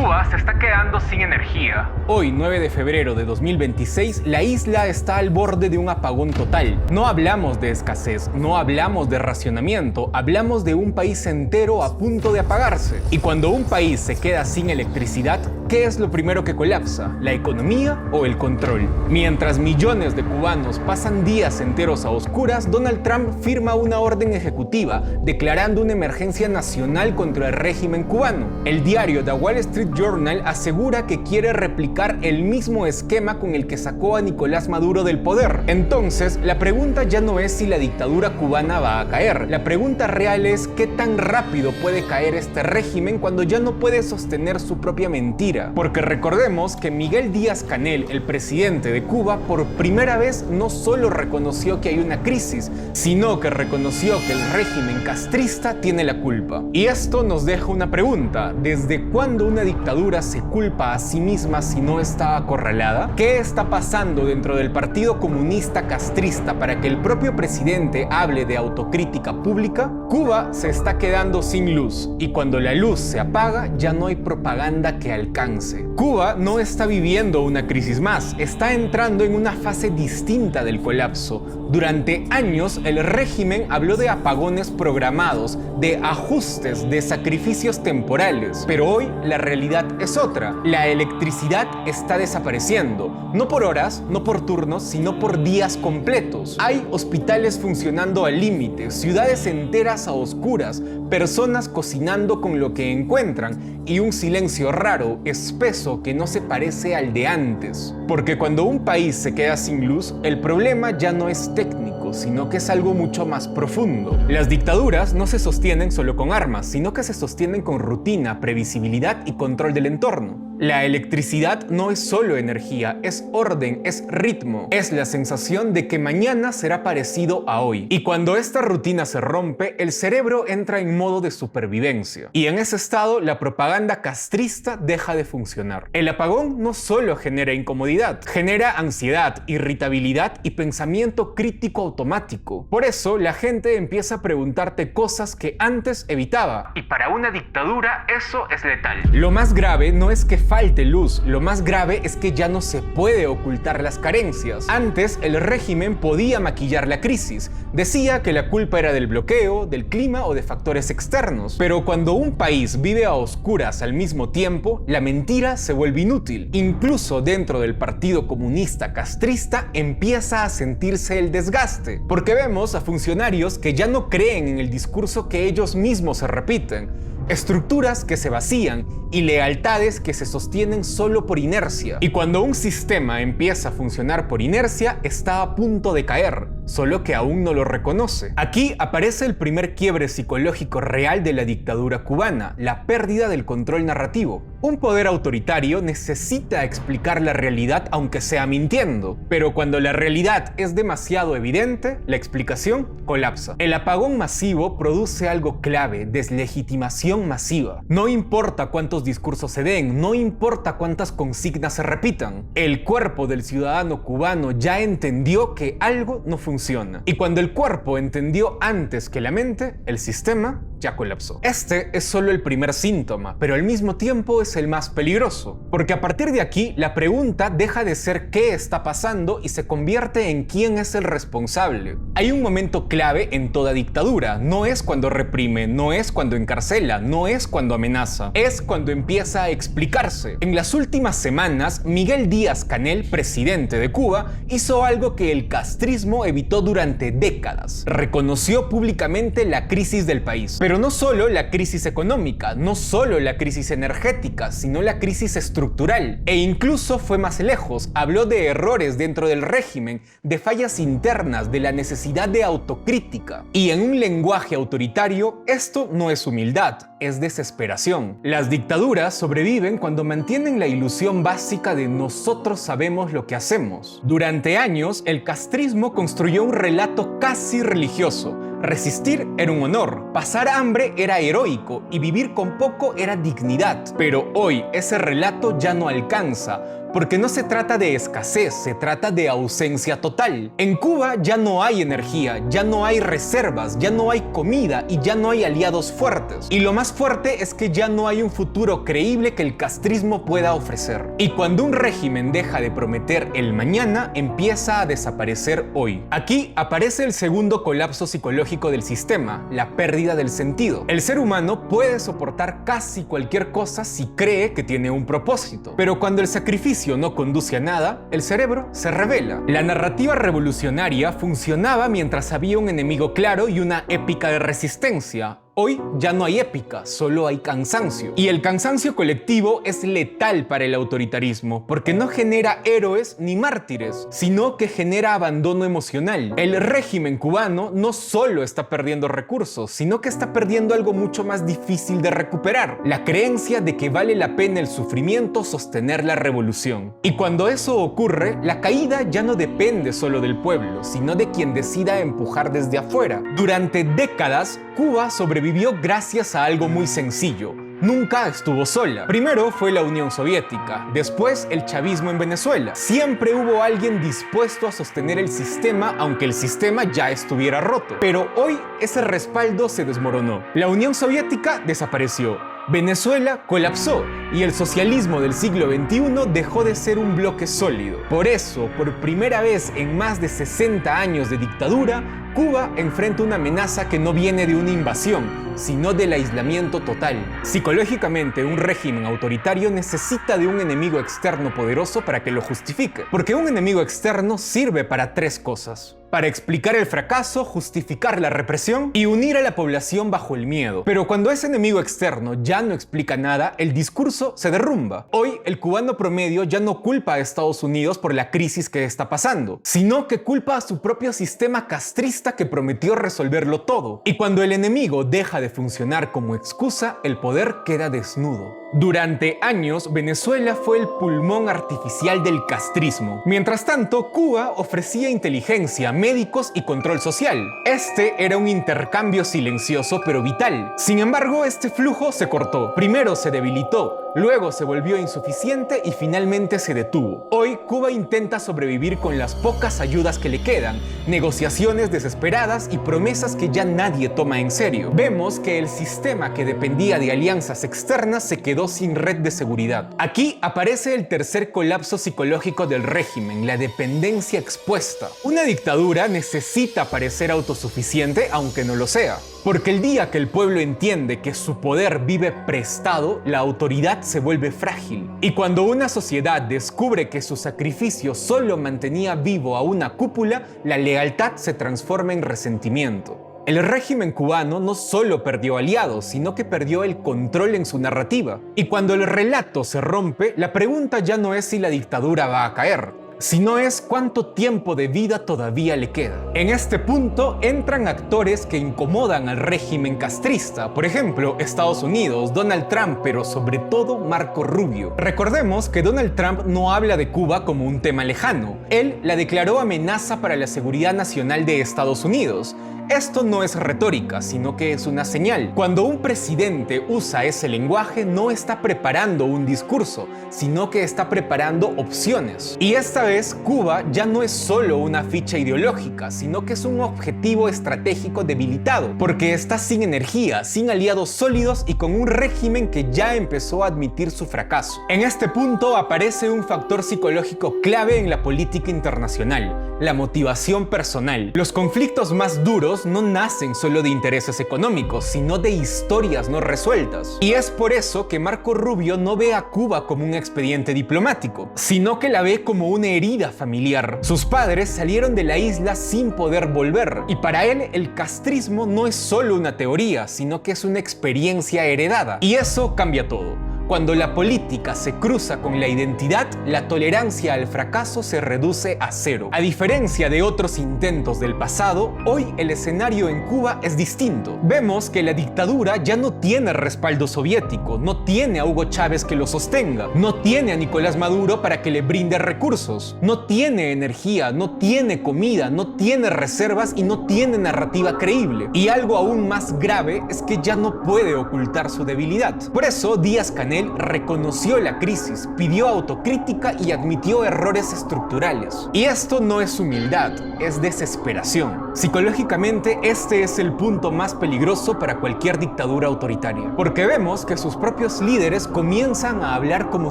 Cuba se está quedando sin energía. Hoy, 9 de febrero de 2026, la isla está al borde de un apagón total. No hablamos de escasez, no hablamos de racionamiento, hablamos de un país entero a punto de apagarse. Y cuando un país se queda sin electricidad, ¿qué es lo primero que colapsa? ¿La economía o el control? Mientras millones de cubanos pasan días enteros a oscuras, Donald Trump firma una orden ejecutiva declarando una emergencia nacional contra el régimen cubano. El diario The Wall Street Journal asegura que quiere replicar el mismo esquema con el que sacó a Nicolás Maduro del poder. Entonces, la pregunta ya no es si la dictadura cubana va a caer. La pregunta real es qué tan rápido puede caer este régimen cuando ya no puede sostener su propia mentira. Porque recordemos que Miguel Díaz-Canel, el presidente de Cuba, por primera vez no solo reconoció que hay una crisis, sino que reconoció que el régimen castrista tiene la culpa. Y esto nos deja una pregunta: ¿desde cuándo una dictadura se culpa a sí misma si no está acorralada? ¿Qué está pasando dentro del Partido Comunista Castrista para que el propio presidente hable de autocrítica pública? Cuba se está quedando sin luz, y cuando la luz se apaga ya no hay propaganda que alcance. Cuba no está viviendo una crisis más, está entrando en una fase distinta del colapso. Durante años el régimen habló de apagones programados, de ajustes, de sacrificios temporales, pero hoy la realidad es otra. La electricidad está desapareciendo, no por horas, no por turnos, sino por días completos. Hay hospitales funcionando al límite, ciudades enteras a oscuras, personas cocinando con lo que encuentran y un silencio raro, espeso, que no se parece al de antes. Porque cuando un país se queda sin luz, el problema ya no es técnico, sino que es algo mucho más profundo. Las dictaduras no se sostienen solo con armas, sino que se sostienen con rutina, previsibilidad y control del entorno. La electricidad no es solo energía, es orden, es ritmo, es la sensación de que mañana será parecido a hoy. Y cuando esta rutina se rompe, el cerebro entra en modo de supervivencia. Y en ese estado, la propaganda castrista deja de funcionar. El apagón no solo genera incomodidad, genera ansiedad, irritabilidad y pensamiento crítico automático. Por eso, la gente empieza a preguntarte cosas que antes evitaba. Y para una dictadura eso es letal. Lo más grave no es que falte luz, lo más grave es que ya no se puede ocultar las carencias. Antes el régimen podía maquillar la crisis, decía que la culpa era del bloqueo, del clima o de factores externos. Pero cuando un país vive a oscuras al mismo tiempo, la mentira se vuelve inútil. Incluso dentro del Partido Comunista Castrista empieza a sentirse el desgaste, porque vemos a funcionarios que ya no creen en el discurso que ellos mismos se repiten, estructuras que se vacían y lealtades que se sostienen solo por inercia. Y cuando un sistema empieza a funcionar por inercia, está a punto de caer, solo que aún no lo reconoce. Aquí aparece el primer quiebre psicológico real de la dictadura cubana, la pérdida del control narrativo. Un poder autoritario necesita explicar la realidad aunque sea mintiendo, pero cuando la realidad es demasiado evidente, la explicación colapsa. El apagón masivo produce algo clave: deslegitimación masiva. No importa cuántos discursos se den, no importa cuántas consignas se repitan, el cuerpo del ciudadano cubano ya entendió que algo no funciona. Y cuando el cuerpo entendió antes que la mente, el sistema ya colapsó. Este es solo el primer síntoma, pero al mismo tiempo es el más peligroso, porque a partir de aquí la pregunta deja de ser qué está pasando y se convierte en quién es el responsable. Hay un momento clave en toda dictadura: no es cuando reprime, no es cuando encarcela, no es cuando amenaza, es cuando empieza a explicarse. En las últimas semanas, Miguel Díaz-Canel, presidente de Cuba, hizo algo que el castrismo evitó durante décadas: reconoció públicamente la crisis del país. Pero no solo la crisis económica, no solo la crisis energética, sino la crisis estructural. E incluso fue más lejos: habló de errores dentro del régimen, de fallas internas, de la necesidad de autocrítica. Y en un lenguaje autoritario, esto no es humildad, es desesperación. Las dictaduras sobreviven cuando mantienen la ilusión básica de nosotros sabemos lo que hacemos. Durante años, el castrismo construyó un relato casi religioso. Resistir era un honor, pasar hambre era heroico y vivir con poco era dignidad. Pero hoy ese relato ya no alcanza. porque no se trata de escasez, se trata de ausencia total. En Cuba ya no hay energía, ya no hay reservas, ya no hay comida y ya no hay aliados fuertes. Y lo más fuerte es que ya no hay un futuro creíble que el castrismo pueda ofrecer. Y cuando un régimen deja de prometer el mañana, empieza a desaparecer hoy. Aquí aparece el segundo colapso psicológico del sistema, la pérdida del sentido. El ser humano puede soportar casi cualquier cosa si cree que tiene un propósito, pero cuando el sacrificio no conduce a nada, el cerebro se rebela. La narrativa revolucionaria funcionaba mientras había un enemigo claro y una épica de resistencia. Hoy ya no hay épica, solo hay cansancio. Y el cansancio colectivo es letal para el autoritarismo, porque no genera héroes ni mártires, sino que genera abandono emocional. El régimen cubano no solo está perdiendo recursos, sino que está perdiendo algo mucho más difícil de recuperar: la creencia de que vale la pena el sufrimiento sostener la revolución. Y cuando eso ocurre, la caída ya no depende solo del pueblo, sino de quien decida empujar desde afuera. Durante décadas, Cuba sobrevivió gracias a algo muy sencillo: nunca estuvo sola. Primero fue la Unión Soviética, después el chavismo en Venezuela. Siempre hubo alguien dispuesto a sostener el sistema, aunque el sistema ya estuviera roto. Pero hoy ese respaldo se desmoronó. La Unión Soviética desapareció, Venezuela colapsó y el socialismo del siglo XXI dejó de ser un bloque sólido. Por eso, por primera vez en más de 60 años de dictadura, Cuba enfrenta una amenaza que no viene de una invasión, sino del aislamiento total. Psicológicamente, un régimen autoritario necesita de un enemigo externo poderoso para que lo justifique, porque un enemigo externo sirve para tres cosas: para explicar el fracaso, justificar la represión y unir a la población bajo el miedo. Pero cuando ese enemigo externo ya no explica nada, el discurso se derrumba. Hoy, el cubano promedio ya no culpa a Estados Unidos por la crisis que está pasando, sino que culpa a su propio sistema castrista que prometió resolverlo todo. Y cuando el enemigo deja de funcionar como excusa, el poder queda desnudo. Durante años, Venezuela fue el pulmón artificial del castrismo. Mientras tanto, Cuba ofrecía inteligencia, médicos y control social. Este era un intercambio silencioso pero vital. Sin embargo, este flujo se cortó. Primero se debilitó, luego se volvió insuficiente y finalmente se detuvo. Hoy, Cuba intenta sobrevivir con las pocas ayudas que le quedan, negociaciones desesperadas y promesas que ya nadie toma en serio. Vemos que el sistema que dependía de alianzas externas se quedó sin red de seguridad. Aquí aparece el tercer colapso psicológico del régimen: la dependencia expuesta. Una dictadura necesita parecer autosuficiente aunque no lo sea, porque el día que el pueblo entiende que su poder vive prestado, la autoridad se vuelve frágil. Y cuando una sociedad descubre que su sacrificio solo mantenía vivo a una cúpula, la lealtad se transforma en resentimiento. El régimen cubano no solo perdió aliados, sino que perdió el control en su narrativa. Y cuando el relato se rompe, la pregunta ya no es si la dictadura va a caer, sino es cuánto tiempo de vida todavía le queda. En este punto entran actores que incomodan al régimen castrista. Por ejemplo, Estados Unidos, Donald Trump, pero sobre todo Marco Rubio. Recordemos que Donald Trump no habla de Cuba como un tema lejano. Él la declaró amenaza para la seguridad nacional de Estados Unidos. Esto no es retórica, sino que es una señal. Cuando un presidente usa ese lenguaje, no está preparando un discurso, sino que está preparando opciones. Y esta vez, Cuba ya no es solo una ficha ideológica, sino que es un objetivo estratégico debilitado, porque está sin energía, sin aliados sólidos y con un régimen que ya empezó a admitir su fracaso. En este punto aparece un factor psicológico clave en la política internacional: la motivación personal. Los conflictos más duros no nacen solo de intereses económicos, sino de historias no resueltas. Y es por eso que Marco Rubio no ve a Cuba como un expediente diplomático, sino que la ve como una herida familiar. Sus padres salieron de la isla sin poder volver, y para él el castrismo no es solo una teoría, sino que es una experiencia heredada. Y eso cambia todo. Cuando la política se cruza con la identidad, la tolerancia al fracaso se reduce a cero. A diferencia de otros intentos del pasado, hoy el escenario en Cuba es distinto. Vemos que la dictadura ya no tiene respaldo soviético, no tiene a Hugo Chávez que lo sostenga, no tiene a Nicolás Maduro para que le brinde recursos, no tiene energía, no tiene comida, no tiene reservas y no tiene narrativa creíble. Y algo aún más grave es que ya no puede ocultar su debilidad. Por eso Díaz-Canel Díaz-Canel reconoció la crisis, pidió autocrítica y admitió errores estructurales. Y esto no es humildad, es desesperación. Psicológicamente, este es el punto más peligroso para cualquier dictadura autoritaria, porque vemos que sus propios líderes comienzan a hablar como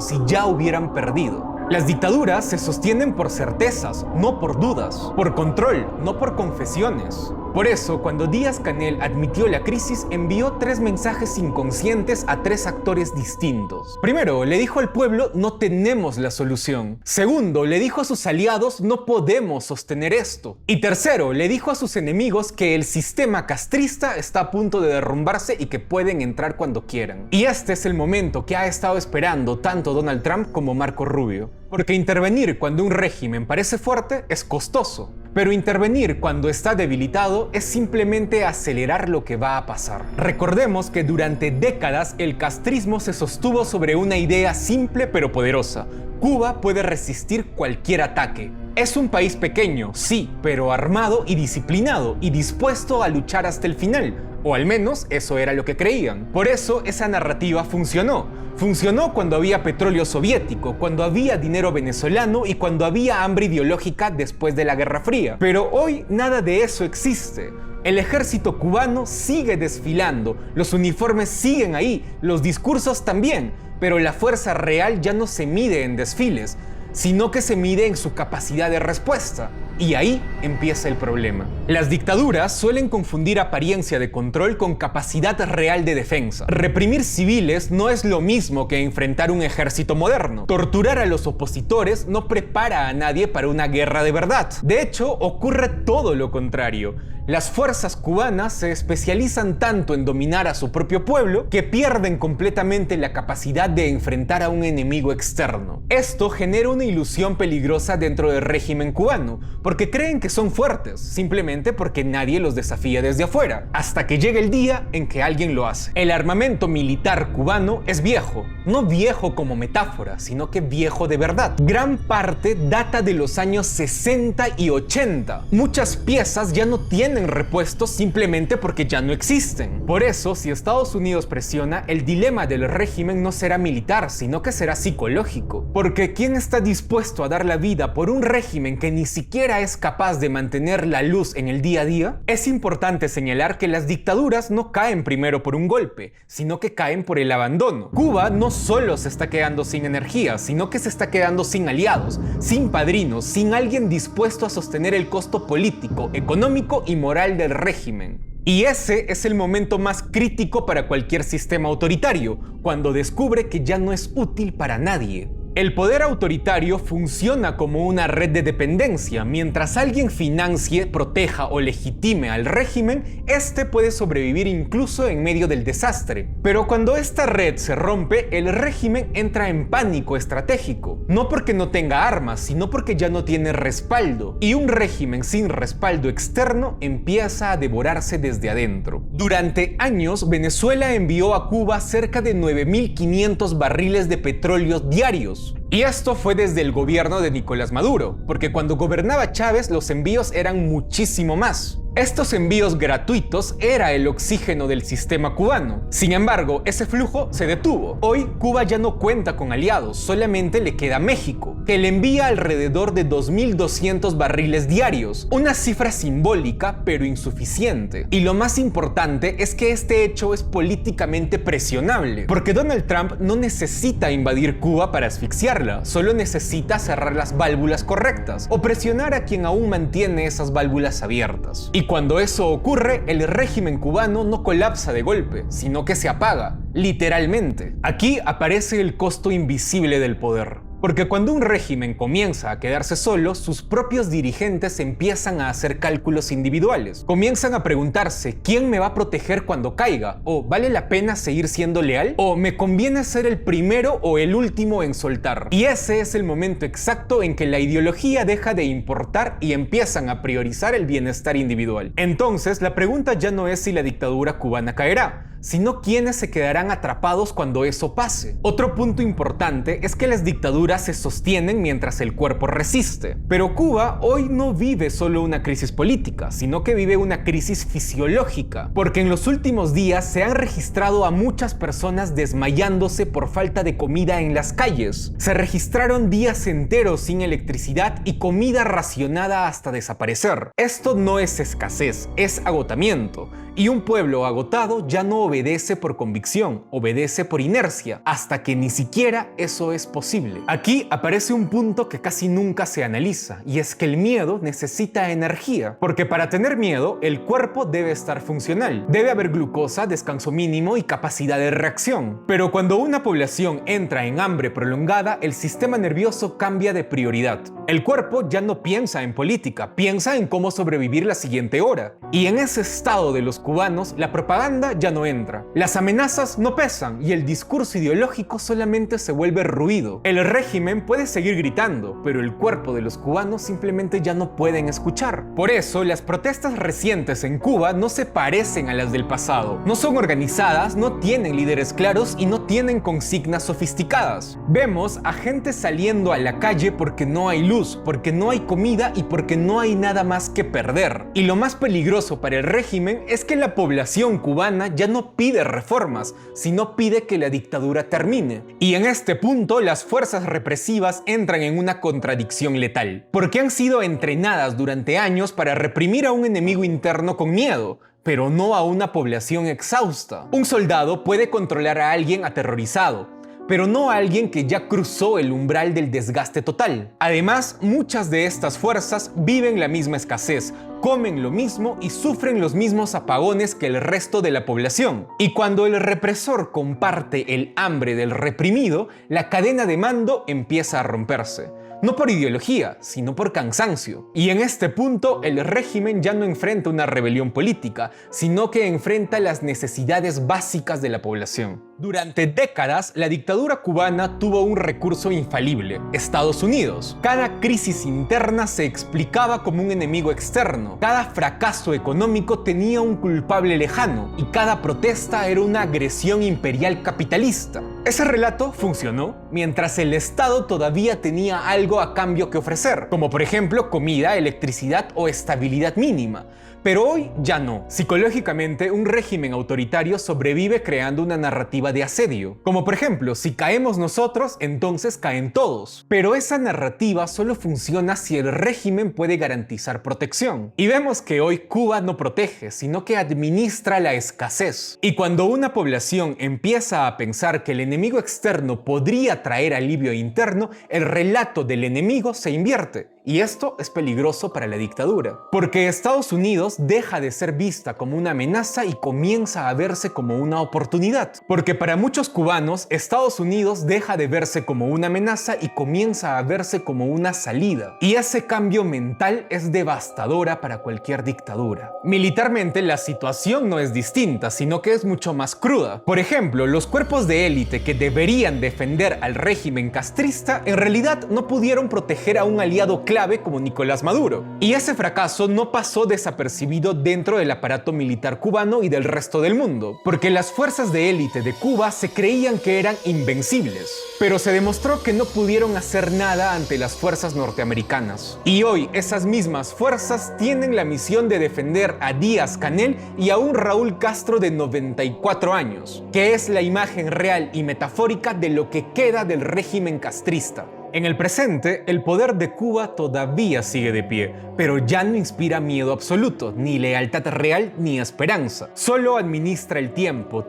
si ya hubieran perdido. Las dictaduras se sostienen por certezas, no por dudas, por control, no por confesiones. Por eso, cuando Díaz-Canel admitió la crisis, envió 3 mensajes inconscientes a 3 actores distintos. Primero, le dijo al pueblo: no tenemos la solución. Segundo, le dijo a sus aliados: no podemos sostener esto. Y tercero, le dijo a sus enemigos que el sistema castrista está a punto de derrumbarse y que pueden entrar cuando quieran. Y este es el momento que ha estado esperando tanto Donald Trump como Marco Rubio. Porque intervenir cuando un régimen parece fuerte es costoso, pero intervenir cuando está debilitado es simplemente acelerar lo que va a pasar. Recordemos que durante décadas el castrismo se sostuvo sobre una idea simple pero poderosa: Cuba puede resistir cualquier ataque. Es un país pequeño, sí, pero armado y disciplinado y dispuesto a luchar hasta el final. O al menos eso era lo que creían. Por eso esa narrativa funcionó. Funcionó cuando había petróleo soviético, cuando había dinero venezolano y cuando había hambre ideológica después de la Guerra Fría. Pero hoy nada de eso existe. El ejército cubano sigue desfilando, los uniformes siguen ahí, los discursos también, pero la fuerza real ya no se mide en desfiles, sino que se mide en su capacidad de respuesta. Y ahí empieza el problema. Las dictaduras suelen confundir apariencia de control con capacidad real de defensa. Reprimir civiles no es lo mismo que enfrentar un ejército moderno. Torturar a los opositores no prepara a nadie para una guerra de verdad. De hecho, ocurre todo lo contrario. Las fuerzas cubanas se especializan tanto en dominar a su propio pueblo que pierden completamente la capacidad de enfrentar a un enemigo externo. Esto genera una ilusión peligrosa dentro del régimen cubano, porque creen que son fuertes, simplemente porque nadie los desafía desde afuera, hasta que llega el día en que alguien lo hace. El armamento militar cubano es viejo, no viejo como metáfora, sino que viejo de verdad. Gran parte data de los años 60 y 80. Muchas piezas ya no tienen repuestos simplemente porque ya no existen. Por eso, si Estados Unidos presiona, el dilema del régimen no será militar, sino que será psicológico. Porque ¿quién está dispuesto a dar la vida por un régimen que ni siquiera es capaz de mantener la luz en el día a día? Es importante señalar que las dictaduras no caen primero por un golpe, sino que caen por el abandono. Cuba no solo se está quedando sin energía, sino que se está quedando sin aliados, sin padrinos, sin alguien dispuesto a sostener el costo político, económico y moral del régimen. Y ese es el momento más crítico para cualquier sistema autoritario, cuando descubre que ya no es útil para nadie. El poder autoritario funciona como una red de dependencia. Mientras alguien financie, proteja o legitime al régimen, este puede sobrevivir incluso en medio del desastre. Pero cuando esta red se rompe, el régimen entra en pánico estratégico. No porque no tenga armas, sino porque ya no tiene respaldo. Y un régimen sin respaldo externo empieza a devorarse desde adentro. Durante años, Venezuela envió a Cuba cerca de 9.500 barriles de petróleo diarios. Y esto fue desde el gobierno de Nicolás Maduro, porque cuando gobernaba Chávez los envíos eran muchísimo más. Estos envíos gratuitos era el oxígeno del sistema cubano. Sin embargo, ese flujo se detuvo. Hoy Cuba ya no cuenta con aliados, solamente le queda México, que le envía alrededor de 2.200 barriles diarios, una cifra simbólica pero insuficiente. Y lo más importante es que este hecho es políticamente presionable, porque Donald Trump no necesita invadir Cuba para asfixiarla, solo necesita cerrar las válvulas correctas o presionar a quien aún mantiene esas válvulas abiertas. Y cuando eso ocurre, el régimen cubano no colapsa de golpe, sino que se apaga, literalmente. Aquí aparece el costo invisible del poder. Porque cuando un régimen comienza a quedarse solo, sus propios dirigentes empiezan a hacer cálculos individuales. Comienzan a preguntarse, ¿quién me va a proteger cuando caiga? ¿O vale la pena seguir siendo leal? ¿O me conviene ser el primero o el último en soltar? Y ese es el momento exacto en que la ideología deja de importar y empiezan a priorizar el bienestar individual. Entonces, la pregunta ya no es si la dictadura cubana caerá, sino quienes se quedarán atrapados cuando eso pase. Otro punto importante es que las dictaduras se sostienen mientras el cuerpo resiste. Pero Cuba hoy no vive solo una crisis política, sino que vive una crisis fisiológica, porque en los últimos días se han registrado a muchas personas desmayándose por falta de comida en las calles. Se registraron días enteros sin electricidad y comida racionada hasta desaparecer. Esto no es escasez, es agotamiento. Y un pueblo agotado ya no obedece por convicción, obedece por inercia, hasta que ni siquiera eso es posible. Aquí aparece un punto que casi nunca se analiza, y es que el miedo necesita energía, porque para tener miedo, el cuerpo debe estar funcional. Debe haber glucosa, descanso mínimo y capacidad de reacción. Pero cuando una población entra en hambre prolongada, el sistema nervioso cambia de prioridad. El cuerpo ya no piensa en política, piensa en cómo sobrevivir la siguiente hora. Y en ese estado de los cubanos, la propaganda ya no entra. Las amenazas no pesan y el discurso ideológico solamente se vuelve ruido. El régimen puede seguir gritando, pero el cuerpo de los cubanos simplemente ya no pueden escuchar. Por eso, las protestas recientes en Cuba no se parecen a las del pasado. No son organizadas, no tienen líderes claros y no tienen consignas sofisticadas. Vemos a gente saliendo a la calle porque no hay luz, porque no hay comida y porque no hay nada más que perder. Y lo más peligroso para el régimen es que la población cubana ya no pide reformas, sino pide que la dictadura termine. Y en este punto las fuerzas represivas entran en una contradicción letal, porque han sido entrenadas durante años para reprimir a un enemigo interno con miedo, pero no a una población exhausta. Un soldado puede controlar a alguien aterrorizado, pero no a alguien que ya cruzó el umbral del desgaste total. Además, muchas de estas fuerzas viven la misma escasez, comen lo mismo y sufren los mismos apagones que el resto de la población. Y cuando el represor comparte el hambre del reprimido, la cadena de mando empieza a romperse. No por ideología, sino por cansancio. Y en este punto, el régimen ya no enfrenta una rebelión política, sino que enfrenta las necesidades básicas de la población. Durante décadas, la dictadura cubana tuvo un recurso infalible: Estados Unidos. Cada crisis interna se explicaba como un enemigo externo, cada fracaso económico tenía un culpable lejano y cada protesta era una agresión imperial capitalista. Ese relato funcionó mientras el Estado todavía tenía algo a cambio que ofrecer, como por ejemplo comida, electricidad o estabilidad mínima. Pero hoy ya no. Psicológicamente, un régimen autoritario sobrevive creando una narrativa de asedio. Como por ejemplo, si caemos nosotros, entonces caen todos. Pero esa narrativa solo funciona si el régimen puede garantizar protección. Y vemos que hoy Cuba no protege, sino que administra la escasez. Y cuando una población empieza a pensar que el enemigo externo podría traer alivio interno, el relato del enemigo se invierte. Y esto es peligroso para la dictadura, porque Estados Unidos deja de ser vista como una amenaza y comienza a verse como una oportunidad. Porque para muchos cubanos, Estados Unidos deja de verse como una amenaza y comienza a verse como una salida. Y ese cambio mental es devastadora para cualquier dictadura. Militarmente, la situación no es distinta, sino que es mucho más cruda. Por ejemplo, los cuerpos de élite que deberían defender al régimen castrista, en realidad no pudieron proteger a un aliado clave como Nicolás Maduro. Y ese fracaso no pasó desapercibido dentro del aparato militar cubano y del resto del mundo, porque las fuerzas de élite de Cuba se creían que eran invencibles, pero se demostró que no pudieron hacer nada ante las fuerzas norteamericanas. Y hoy esas mismas fuerzas tienen la misión de defender a Díaz-Canel y a un Raúl Castro de 94 años, que es la imagen real y metafórica de lo que queda del régimen castrista. En el presente, el poder de Cuba todavía sigue de pie, pero ya no inspira miedo absoluto, ni lealtad real, ni esperanza. Solo administra el tiempo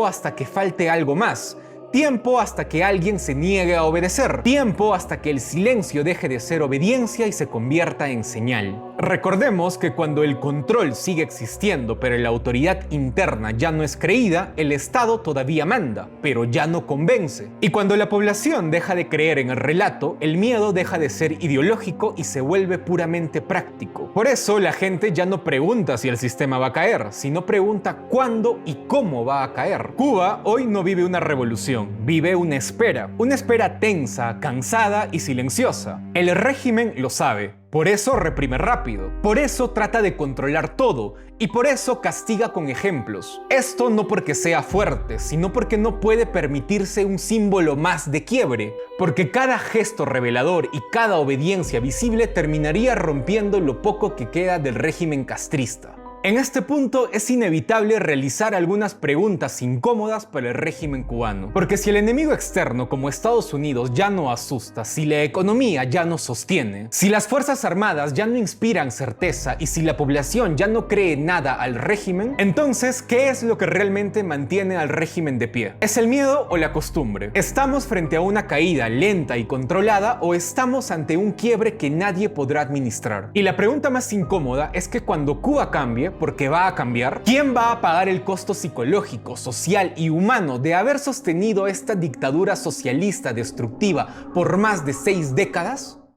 hasta que falte algo más. Tiempo hasta que alguien se niegue a obedecer. Tiempo hasta que el silencio deje de ser obediencia y se convierta en señal. Recordemos que cuando el control sigue existiendo, pero la autoridad interna ya no es creída, el Estado todavía manda, pero ya no convence. Y cuando la población deja de creer en el relato, el miedo deja de ser ideológico y se vuelve puramente práctico. Por eso la gente ya no pregunta si el sistema va a caer, sino pregunta cuándo y cómo va a caer. Cuba hoy no vive una revolución, vive una espera tensa, cansada y silenciosa. El régimen lo sabe, Por eso reprime rápido, por eso trata de controlar todo y por eso castiga con ejemplos. Esto no porque sea fuerte, sino porque no puede permitirse un símbolo más de quiebre, porque cada gesto revelador y cada obediencia visible terminaría rompiendo lo poco que queda del régimen castrista. En este punto es inevitable realizar algunas preguntas incómodas para el régimen cubano, porque si el enemigo externo como Estados Unidos ya no asusta, si la economía ya no sostiene, si las fuerzas armadas ya no inspiran certeza y si la población ya no cree nada al régimen, entonces ¿qué es lo que realmente mantiene al régimen de pie? ¿Es el miedo o la costumbre? ¿Estamos frente a una caída lenta y controlada o estamos ante un quiebre que nadie podrá administrar? Y la pregunta más incómoda es que cuando Cuba cambie, porque va a cambiar, ¿quién va a pagar el costo psicológico, social y humano de haber sostenido esta dictadura socialista destructiva por más de 6 décadas?